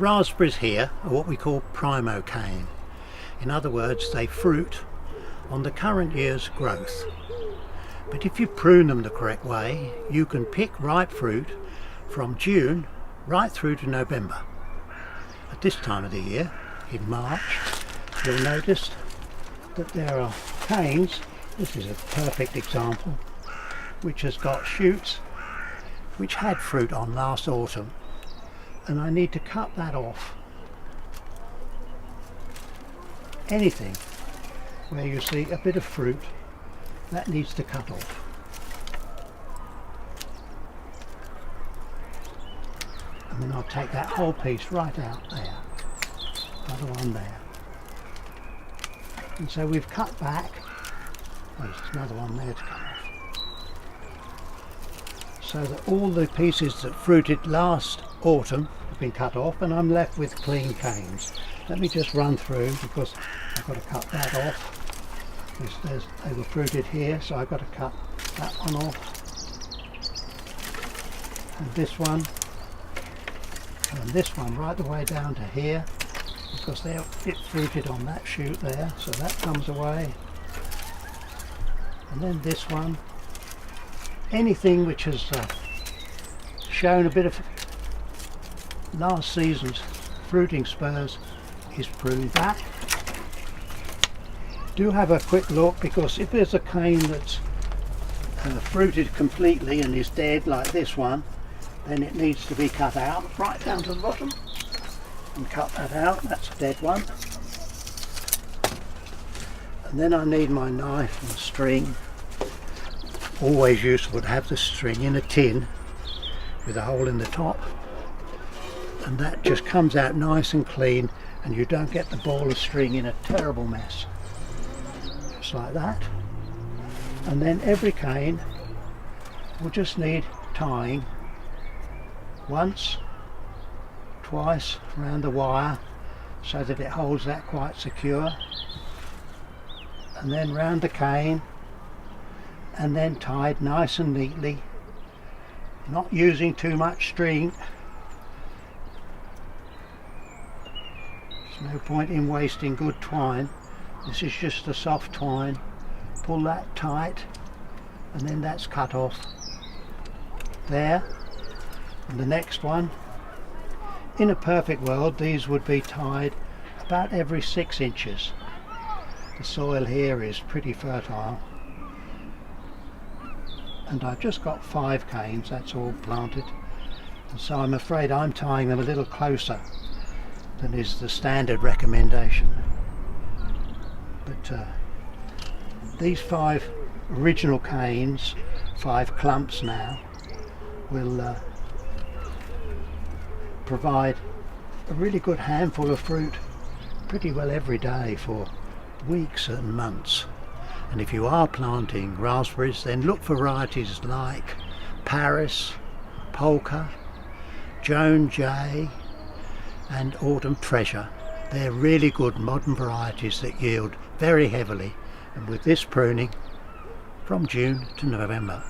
raspberries here are what we call primo cane. In other words, they fruit on the current year's growth. But if you prune them the correct way, you can pick ripe fruit from June right through to November. At this time of the year, in March, you'll notice that there are canes. This is a perfect example, which has got shoots which had fruit on last autumn, and I need to cut that off. Anything where you see a bit of fruit, that needs to cut off. And then I'll take that whole piece right out there. Another one there. And so we've cut back. There's another one there to come off. So that all the pieces that fruited last autumn have been cut off, and I'm left with clean canes. Let me just run through, because I've got to cut that off. They were fruited here, so I've got to cut that one off. And this one right the way down to here, because it fruited on that shoot there, so that comes away. And then this one, anything which has shown a bit of last season's fruiting spurs is pruned back. Do have a quick look, because if there's a cane that's fruited completely and is dead like this one, then it needs to be cut out right down to the bottom, and cut that out. That's a dead one. And then I need my knife and string. Always useful to have the string in a tin with a hole in the top, and that just comes out nice and clean, and you don't get the ball of string in a terrible mess. Just like that. And then every cane will just need tying once, twice around the wire, so that it holds that quite secure, and then round the cane, and then tied nice and neatly, not using too much string. There's no point in wasting good twine. This is just a soft twine. Pull that tight, and then that's cut off there. And the next one, in a perfect world, these would be tied about every 6 inches. The soil here is pretty fertile, and I've just got 5 canes, that's all planted, and so I'm afraid I'm tying them a little closer than is the standard recommendation. But these 5 original canes, 5 clumps now, will provide a really good handful of fruit pretty well every day for weeks and months. And if you are planting raspberries, then look for varieties like Paris, Polka, Joan Jay and Autumn Treasure. They're really good modern varieties that yield very heavily, and with this pruning from June to November.